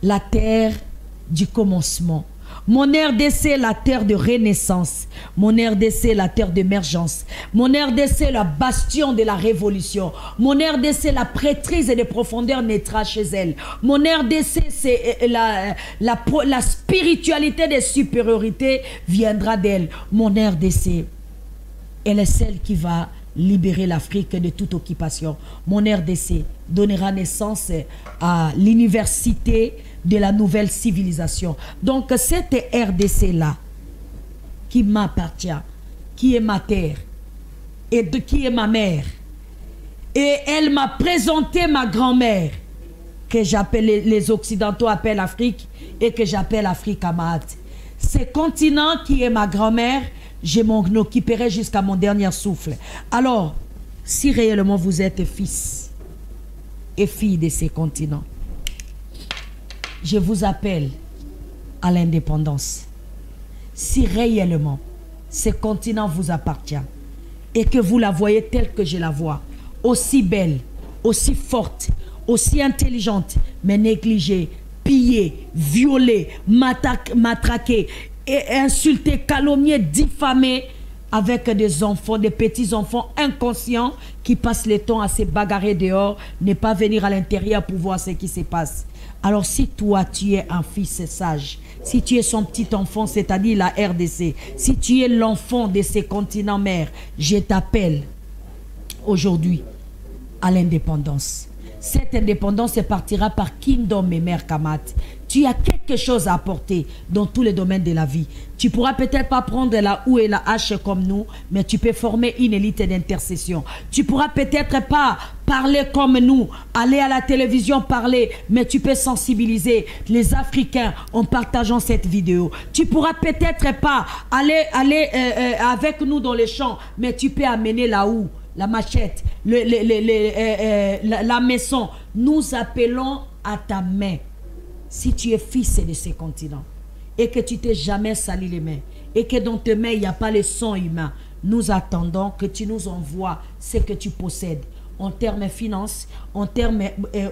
la terre du commencement. Mon RDC, la terre de renaissance. Mon RDC, la terre d'émergence. Mon RDC, la bastion de la révolution. Mon RDC, la prêtrise et de profondeur naîtra chez elle. Mon RDC, c'est la spiritualité des supériorités viendra d'elle. Mon RDC, elle est celle qui va libérer l'Afrique de toute occupation. Mon RDC donnera naissance à l'université de la nouvelle civilisation. Donc cette RDC-là, qui m'appartient, qui est ma terre, et qui est ma mère, et elle m'a présenté ma grand-mère, que j'appelle, les Occidentaux appellent Afrique, et que j'appelle Afrique Amaat. Ce continent qui est ma grand-mère, je m'en occuperai jusqu'à mon dernier souffle. Alors, si réellement vous êtes fils et filles de ces continents, je vous appelle à l'indépendance. Si réellement ce continent vous appartient et que vous la voyez telle que je la vois, aussi belle, aussi forte, aussi intelligente, mais négligée, pillée, violée, matraquée, et insulter, calomnier, diffamer avec des enfants, des petits-enfants inconscients qui passent le temps à se bagarrer dehors, ne pas venir à l'intérieur pour voir ce qui se passe. Alors si toi, tu es un fils sage, si tu es son petit enfant, c'est-à-dire la RDC, si tu es l'enfant de ces continents mères, je t'appelle aujourd'hui à l'indépendance. Cette indépendance partira par Kingdom et Mère Kamat. Tu as quelque chose à apporter dans tous les domaines de la vie. Tu pourras peut-être pas prendre la houe et la hache comme nous, mais tu peux former une élite d'intercession. Tu pourras peut-être pas parler comme nous, aller à la télévision parler, mais tu peux sensibiliser les Africains en partageant cette vidéo. Tu pourras peut-être pas aller avec nous dans les champs, mais tu peux amener la houe, la machette, la maison. Nous appelons à ta main. Si tu es fils de ces continents et que tu t'es jamais sali les mains et que dans tes mains il n'y a pas le sang humain, nous attendons que tu nous envoies ce que tu possèdes en termes finances, en termes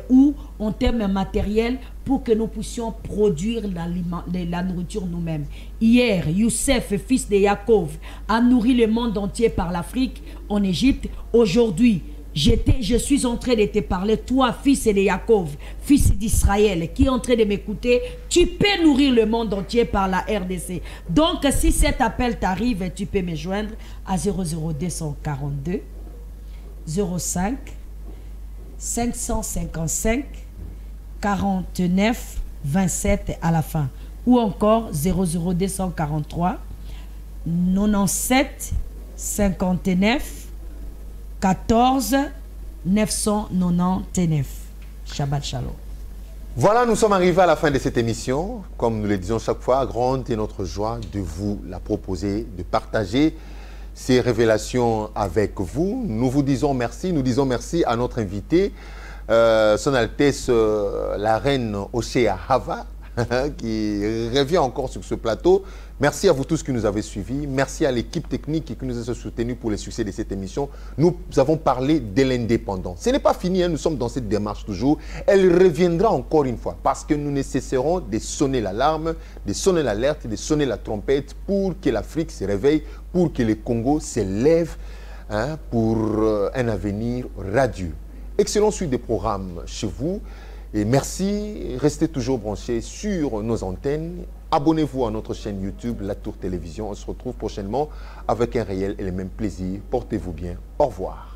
ou en termes matériels pour que nous puissions produire la nourriture nous-mêmes. Hier, Youssef, fils de Yaakov, a nourri le monde entier par l'Afrique, en Égypte. Aujourd'hui, je suis en train de te parler, toi, fils de Yaakov, fils d'Israël, qui est en train de m'écouter. Tu peux nourrir le monde entier par la RDC. Donc, si cet appel t'arrive, tu peux me joindre à 00242 05 555 49 27 à la fin. Ou encore 00243 97 59 14 999. Shabbat Shalom.
Voilà, nous sommes arrivés à la fin de cette émission. Comme nous le disons chaque fois, grande est notre joie de vous la proposer, de partager ces révélations avec vous. Nous vous disons merci. Nous disons merci à notre invité, Son Altesse la Reine Océa Hava, qui revient encore sur ce plateau. Merci à vous tous qui nous avez suivis. Merci à l'équipe technique qui nous a soutenus pour le succès de cette émission. Nous avons parlé de l'indépendance. Ce n'est pas fini, hein, nous sommes dans cette démarche toujours. Elle reviendra encore une fois parce que nous ne cesserons de sonner l'alarme, de sonner l'alerte, de sonner la trompette pour que l'Afrique se réveille, pour que le Congo se lève, hein, pour un avenir radieux. Excellente suite des programmes chez vous. Et merci, restez toujours branchés sur nos antennes. Abonnez-vous à notre chaîne YouTube, La Tour Télévision. On se retrouve prochainement avec un réel et le même plaisir. Portez-vous bien. Au revoir.